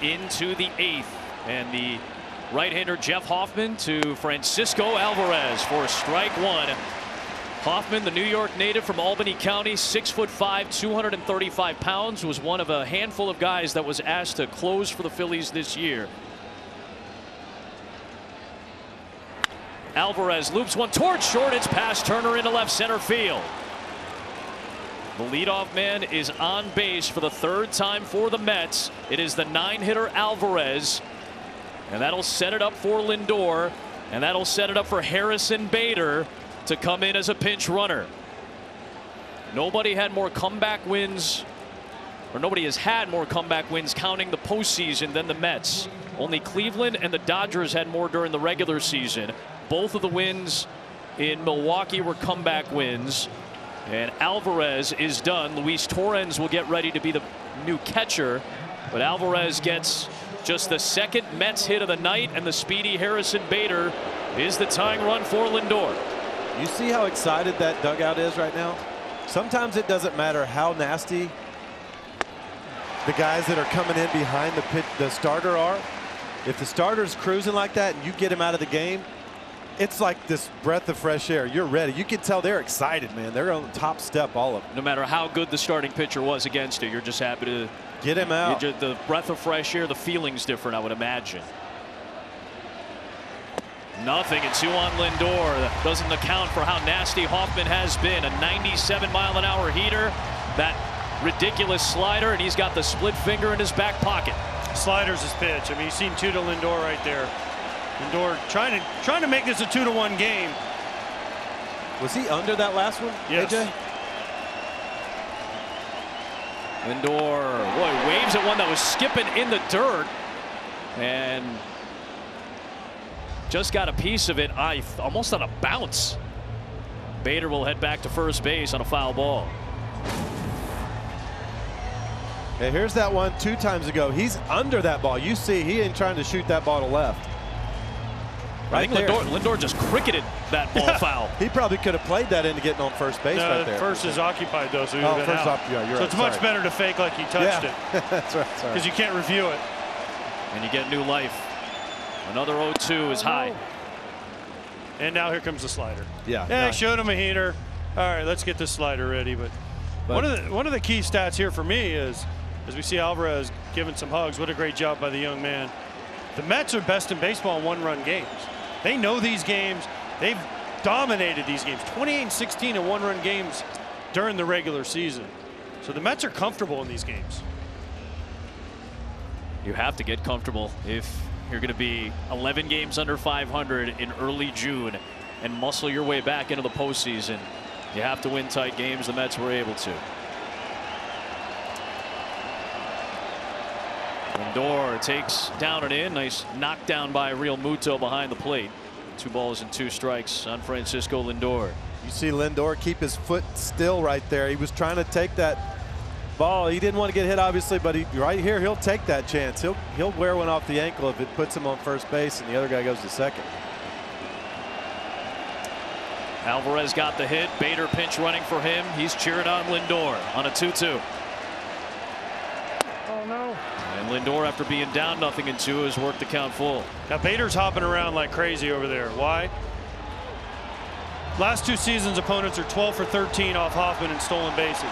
into the 8th. And the right-hander Jeff Hoffman to Francisco Alvarez for strike one. Hoffman, the New York native from Albany County, 6'5", 235 pounds, was one of a handful of guys that was asked to close for the Phillies this year. Alvarez loops one towards short. It's past Turner into left center field. The leadoff man is on base for the 3rd time for the Mets. It is the 9-hitter Alvarez. And that'll set it up for Lindor. And that'll set it up for Harrison Bader to come in as a pinch runner. Nobody had more comeback wins, or nobody has had more comeback wins counting the postseason than the Mets. Only Cleveland and the Dodgers had more during the regular season. Both of the wins in Milwaukee were comeback wins. And Alvarez is done. Luis Torrens will get ready to be the new catcher. But Alvarez gets just the 2nd Mets hit of the night, and the speedy Harrison Bader is the tying run for Lindor. You see how excited that dugout is right now? Sometimes it doesn't matter how nasty the guys that are coming in behind the starter are. If the starter's cruising like that and you get him out of the game, it's like this breath of fresh air. You're ready. You can tell they're excited, man. They're on the top step, all of them. No matter how good the starting pitcher was against it, you're just happy to get him out. The breath of fresh air, the feeling's different, I would imagine. Nothing, and 2 on Lindor. That doesn't account for how nasty Hoffman has been. A 97-mile-an-hour heater, that ridiculous slider, and he's got the split finger in his back pocket. Slider's his pitch. I mean, you've seen 2 to Lindor right there. Lindor trying to make this a 2-1 game. Was he under that last one, yes. AJ? Lindor, boy, waves at one that was skipping in the dirt, and just got a piece of it. Almost on a bounce. Bader will head back to first base on a foul ball. Hey, here's that one 2 times ago. He's under that ball. You see, he ain't trying to shoot that ball to left. I think Lindor just cricketed that ball foul. He probably could have played that into getting on first base right there. First is occupied, though, so he would have been out. Yeah, so it's much better to fake like he touched it. That's right. Because you can't review it. And you get new life. Another 0-2 is high. And now here comes the slider. Yeah. I showed him a heater. All right, let's get this slider ready. But one of the key stats here for me is, as we see Alvarez giving some hugs, what a great job by the young man. The Mets are best in baseball in 1-run games. They know these games. They've dominated these games. 28-16 in 1-run games during the regular season. So the Mets are comfortable in these games. You have to get comfortable if you're going to be 11 games under 500 in early June and muscle your way back into the postseason. You have to win tight games. The Mets were able to. Lindor takes down and in. Nice knockdown by Real Muto behind the plate. 2 balls and 2 strikes on Francisco Lindor. You see Lindor keep his foot still right there. He was trying to take that ball. He didn't want to get hit, obviously, but right here he'll take that chance. He'll wear one off the ankle if it puts him on first base and the other guy goes to second. Alvarez got the hit. Bader pinch running for him. He's cheering on Lindor on a 2-2. Oh, no. And Lindor, after being down 0-2, has worked the count full. Now Bader's hopping around like crazy over there. Why? Last 2 seasons, opponents are 12 for 13 off Hoffman and stolen bases.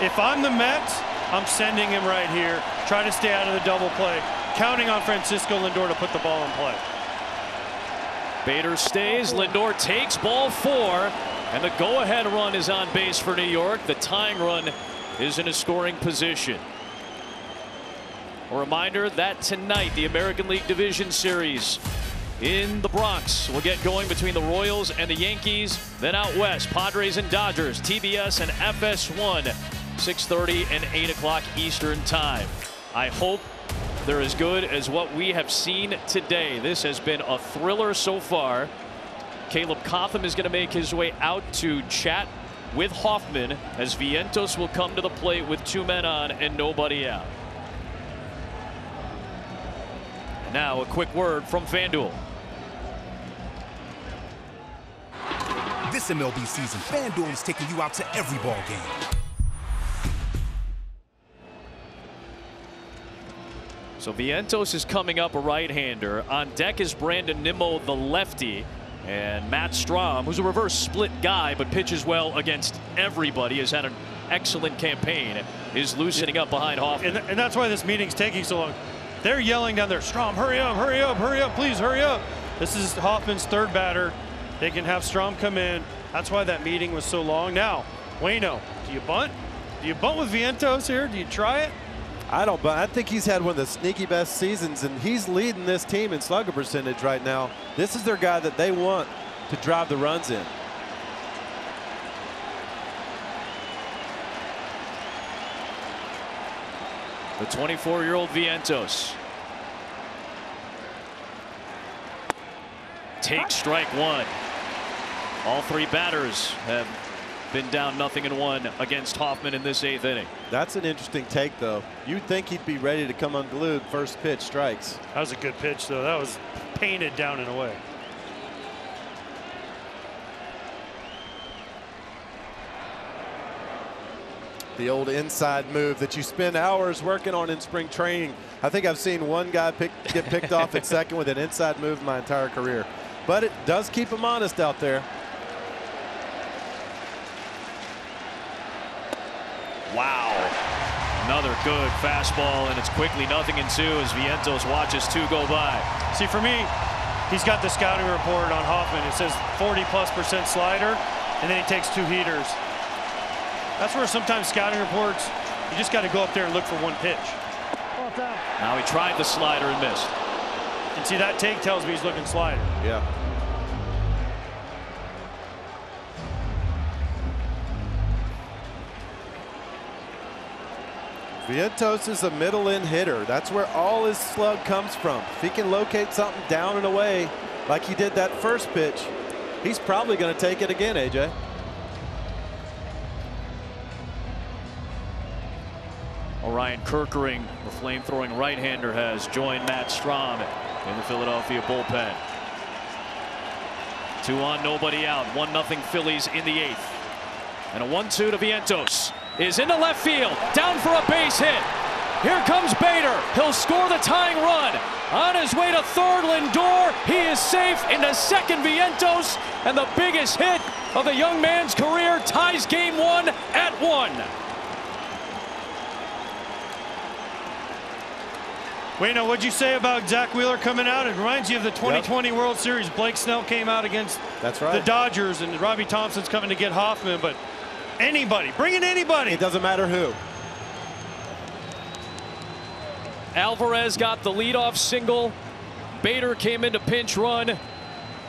If I'm the Mets, I'm sending him right here. Try to stay out of the double play. Counting on Francisco Lindor to put the ball in play. Bader stays. Lindor takes ball 4. And the go-ahead run is on base for New York. The tying run is in a scoring position. A reminder that tonight the American League Division Series in the Bronx will get going between the Royals and the Yankees. Then out west, Padres and Dodgers, TBS and FS1, 6:30 and 8 o'clock Eastern time. I hope they're as good as what we have seen today. This has been a thriller so far. Caleb Cotham is going to make his way out to chat with Hoffman as Vientos will come to the plate with 2 men on and nobody out. Now a quick word from FanDuel. This MLB season, FanDuel is taking you out to every ball game. So Vientos is coming up, a right-hander. On deck is Brandon Nimmo, the lefty. And Matt Strom, who's a reverse split guy but pitches well against everybody, has had an excellent campaign, is loosening up behind Hoffman. And that's why this meeting's taking so long. They're yelling down there, Strom, hurry up, hurry up, hurry up, please hurry up. This is Hoffman's third batter. They can have Strom come in. That's why that meeting was so long. Now, Waino, do you bunt? Do you bunt with Vientos here? Do you try it? I don't, but I think he's had one of the sneaky best seasons, and he's leading this team in slugger percentage right now. This is their guy that they want to drive the runs in. The 24-year-old Vientos takes strike one. All three batters have been down 0-1 against Hoffman in this 8th inning. That's an interesting take, though. You'd think he'd be ready to come unglued. First pitch, strikes. That was a good pitch, though. That was painted down and away. The old inside move that you spend hours working on in spring training. I think I've seen one guy get picked off at second with an inside move my entire career. But it does keep him honest out there. Wow. Another good fastball, and it's quickly 0-2 as Vientos watches two go by. See, for me, he's got the scouting report on Hoffman. It says 40+% slider, and then he takes two heaters. That's where sometimes scouting reports, you just got to go up there and look for one pitch. Now he tried the slider and missed. And see, that take tells me he's looking slider. Yeah. Vientos is a middle-in hitter. That's where all his slug comes from. If he can locate something down and away like he did that first pitch, he's probably going to take it again, AJ. Orion Kerkering, the flame-throwing right-hander, has joined Matt Strom in the Philadelphia bullpen. 2 on, nobody out. 1-0 Phillies in the 8th. And a 1-2 to Vientos. Is into left field, down for a base hit. Here comes Bader. He'll score the tying run. On his way to third, Lindor. He is safe into second, Vientos. And the biggest hit of the young man's career ties game 1 at 1. Waino, what'd you say about Zach Wheeler coming out? It reminds you of the 2020 World Series. Blake Snell came out against the Dodgers, and Robbie Thompson's coming to get Hoffman, but anybody, bring in anybody. It doesn't matter who. Alvarez got the leadoff single. Bader came in to pinch run.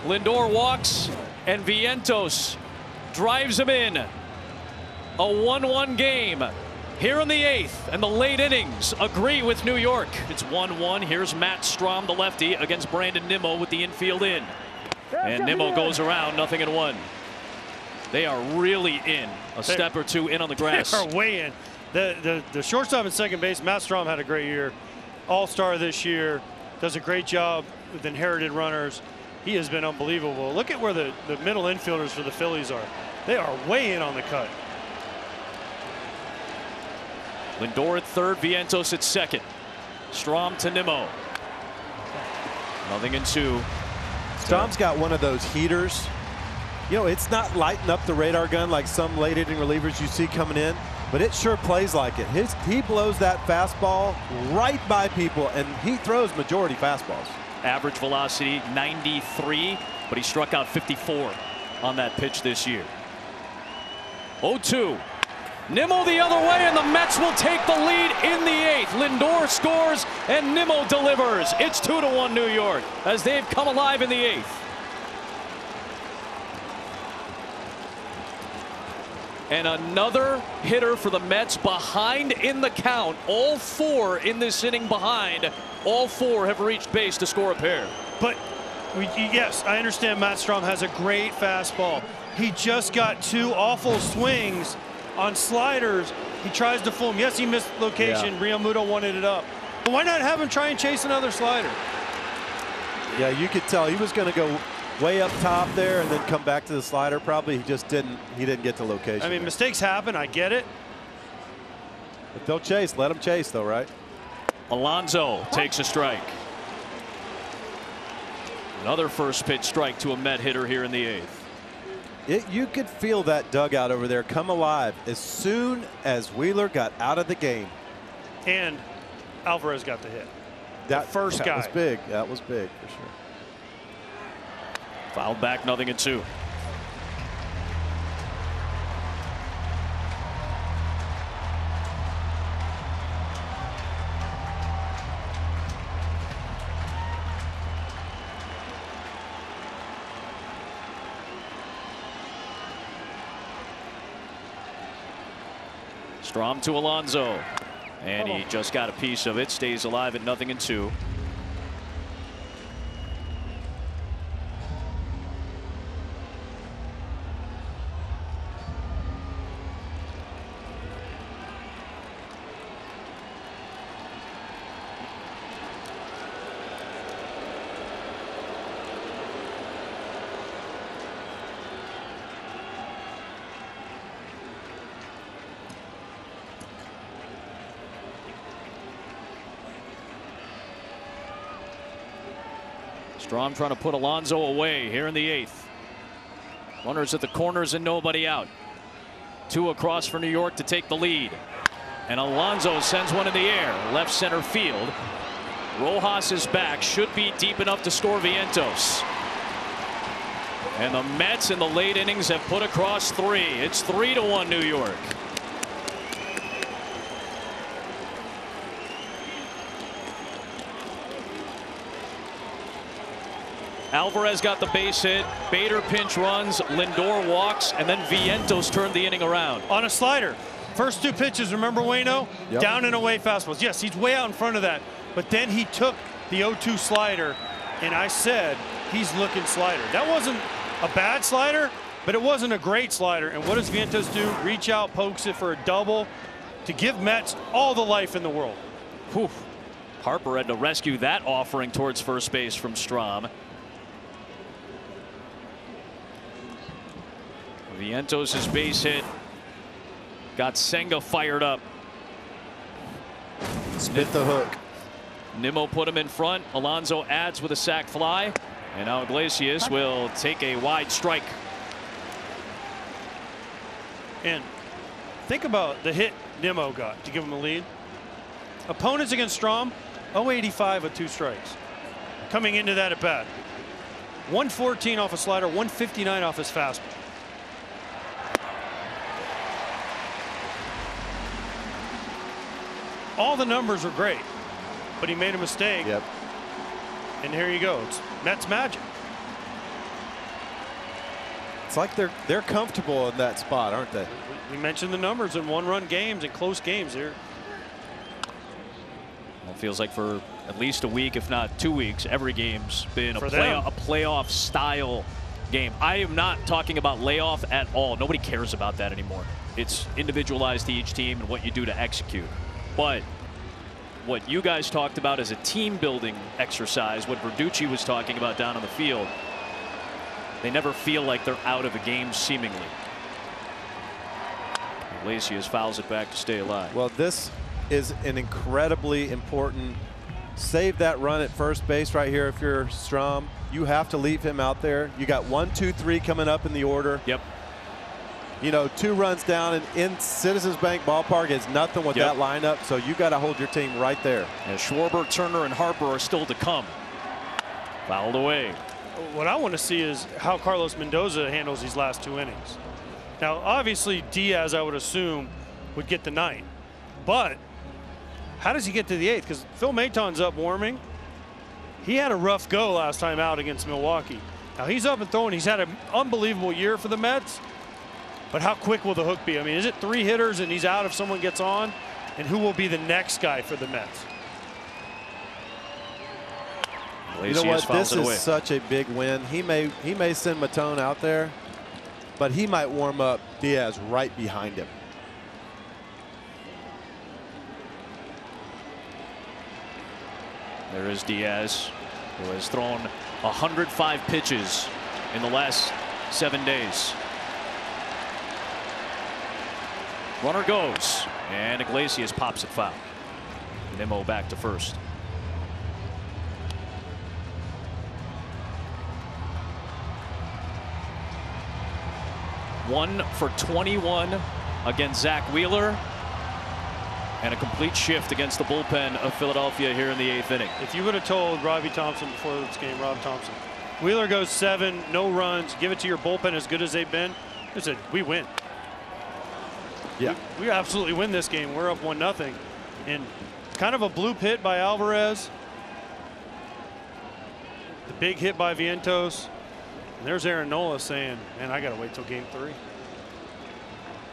Lindor walks, and Vientos drives him in. A 1-1 game here in the 8th, and the late innings agree with New York. It's 1-1. Here's Matt Strom, the lefty, against Brandon Nimmo with the infield in. And Nimmo goes around, 0-1. They are really in. A step or two in on the grass. They are way in. The shortstop and second base, Matt Strom, had a great year. All-star this year. Does a great job with inherited runners. He has been unbelievable. Look at where the middle infielders for the Phillies are. They are way in on the cut. Lindor at third, Vientos at second. Strom to Nimmo. 0-2. Strom's got one of those heaters. You know, it's not lighting up the radar gun like some late inning relievers you see coming in, but it sure plays like it. He blows that fastball right by people, and he throws majority fastballs. Average velocity 93, but he struck out 54 on that pitch this year. 0-2. Nimmo the other way, and the Mets will take the lead in the 8th. Lindor scores, and Nimmo delivers. It's 2-1 New York as they've come alive in the 8th. And another hitter for the Mets behind in the count. All 4 in this inning behind. All 4 have reached base to score a pair. But yes, I understand Matt Strom has a great fastball. He just got 2 awful swings on sliders. He tries to fool him. Yes, he missed location. Real Muto wanted it up. But why not have him try and chase another slider? Yeah, you could tell he was going to go way up top there and then come back to the slider. Probably he just didn't. He didn't get to location. I mean, mistakes happen. I get it. If they'll chase, let them chase, though, right? Alonso takes a strike. Another first pitch strike to a Met hitter here in the 8th. You could feel that dugout over there come alive as soon as Wheeler got out of the game. And Alvarez got the hit. That first guy. That was big. That was big for sure. Fouled back, 0-2. Strom to Alonso, and he just got a piece of it. Stays alive at 0-2. Strom trying to put Alonso away here in the 8th. Runners at the corners and nobody out. 2 across for New York to take the lead. And Alonso sends one in the air, left center field. Rojas is back, should be deep enough to score Vientos. And the Mets in the late innings have put across 3. It's 3-1 New York. Alvarez got the base hit. Bader pinch runs. Lindor walks, and then Vientos turned the inning around on a slider. First 2 pitches, remember Waino? Yep. Down and away fastballs. Yes, he's way out in front of that, but then he took the 0-2 slider, and I said he's looking slider. That wasn't a bad slider, but it wasn't a great slider. And what does Vientos do? Reach out, pokes it for a double to give Mets all the life in the world. Whew. Harper had to rescue that offering towards first base from Strom. Vientos' base hit got Senga fired up. Spit the hook. Nimmo put him in front. Alonso adds with a sac fly, and now Iglesias will take a wide strike. And think about the hit Nimmo got to give him a lead. Opponents against Strom, 0-85 with 2 strikes. Coming into that at bat, 114 off a slider, 159 off his fastball. All the numbers are great, but he made a mistake. Yep. And here you go. It's Mets magic. It's like they're comfortable in that spot, aren't they? We mentioned the numbers in 1-run games and close games here. Well, it feels like for at least a week, if not 2 weeks, every game's been a playoff style game. I am not talking about layoff at all. Nobody cares about that anymore. It's individualized to each team and what you do to execute. But what you guys talked about as a team building exercise, what Verducci was talking about down on the field, they never feel like they're out of a game seemingly. Iglesias fouls it back to stay alive. Well, this is an incredibly important save. That run at first base right here. If you're Strom, you have to leave him out there. You got 1, 2, 3 coming up in the order. Yep. You know, 2 runs down, and in Citizens Bank Ballpark is nothing with that lineup, so you got to hold your team right there. And Schwarber, Turner, and Harper are still to come. Fouled away. What I want to see is how Carlos Mendoza handles these last 2 innings. Now, obviously, Diaz, I would assume, would get the 9th. But how does he get to the 8th? Because Phil Maton's up warming. He had a rough go last time out against Milwaukee. Now, he's up and throwing. He's had an unbelievable year for the Mets. But how quick will the hook be? I mean, is it 3 hitters and he's out if someone gets on? And who will be the next guy for the Mets? You know what? This is such a big win. He may send Matone out there, but he might warm up Diaz right behind him. There is Diaz, who has thrown 105 pitches in the last 7 days. Runner goes, and Iglesias pops it foul. Nimmo back to first. One for 21 against Zach Wheeler. And a complete shift against the bullpen of Philadelphia here in the 8th inning. If you would have told Robbie Thompson before this game, Rob Thompson, Wheeler goes 7, no runs, give it to your bullpen as good as they've been, I said, we win. Yeah. We absolutely win this game. We're up 1-0. And kind of a bloop hit by Alvarez. The big hit by Vientos. And there's Aaron Nola saying, man, I got to wait till game 3.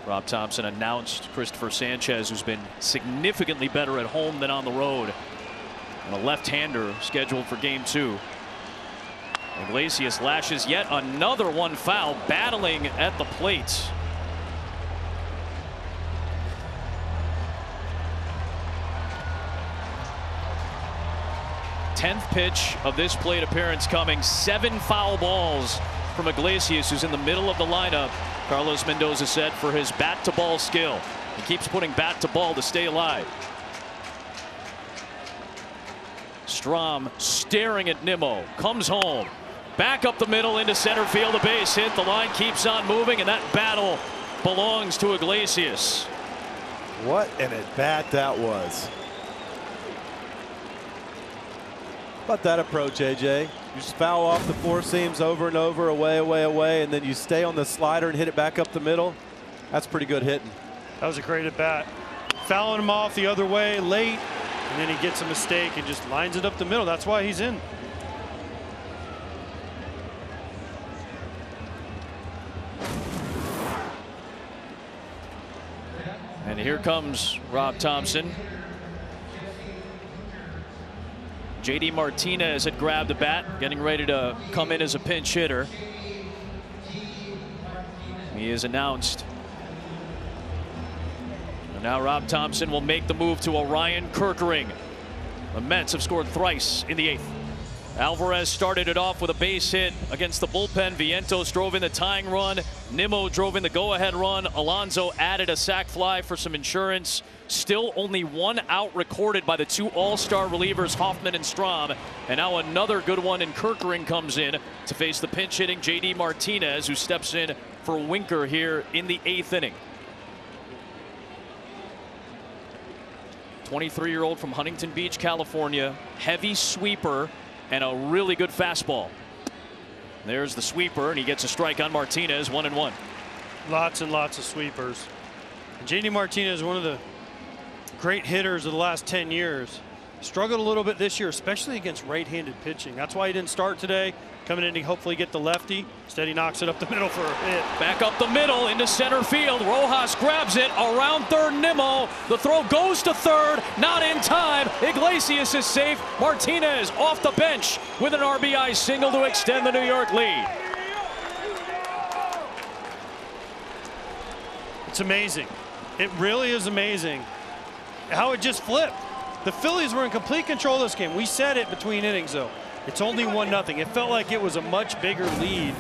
Rob Thompson announced Christopher Sanchez, who's been significantly better at home than on the road, and a left-hander scheduled for game 2. Iglesias lashes yet another one foul, battling at the plate. Tenth pitch of this plate appearance coming. 7 foul balls from Iglesias, who's in the middle of the lineup. Carlos Mendoza said for his bat-to-ball skill. He keeps putting bat to ball to stay alive. Strom staring at Nimmo. Comes home. Back up the middle into center field. A base hit. The line keeps on moving, and that battle belongs to Iglesias. What an at-bat that was. How about that approach, AJ? You just foul off the 4 seams over and over, away, away, away, and then you stay on the slider and hit it back up the middle. That's pretty good hitting. That was a great at bat. Fouling him off the other way late, and then he gets a mistake and just lines it up the middle. That's why he's in. And here comes Rob Thompson. JD Martinez had grabbed the bat, getting ready to come in as a pinch hitter. He is announced. And now Rob Thompson will make the move to Orion Kerkering. The Mets have scored thrice in the 8th. Alvarez started it off with a base hit against the bullpen. Vientos drove in the tying run. Nimmo drove in the go-ahead run. Alonso added a sac fly for some insurance. Still only 1 out recorded by the 2 all-star relievers, Hoffman and Strom. And now another good one in Kerkering comes in to face the pinch-hitting JD Martinez, who steps in for Winker here in the 8th inning. 23-year-old from Huntington Beach, California. Heavy sweeper and a really good fastball. There's the sweeper, and he gets a strike on Martinez. 1-1. Lots and lots of sweepers. JD Martinez, one of the great hitters of the last 10 years. Struggled a little bit this year, especially against right-handed pitching. That's why he didn't start today. Coming in to hopefully get the lefty. Instead, he knocks it up the middle for a hit. Back up the middle into center field. Rojas grabs it around third. Nimmo. The throw goes to third. Not in time. Iglesias is safe. Martinez off the bench with an RBI single to extend the New York lead. It's amazing. It really is amazing how it just flipped. The Phillies were in complete control of this game. We said it between innings, though. It's only 1-0. It felt like it was a much bigger lead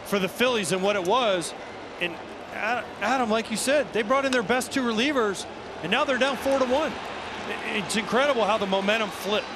for the Phillies than what it was. And Adam, like you said, they brought in their best 2 relievers, and now they're down 4-1. It's incredible how the momentum flipped.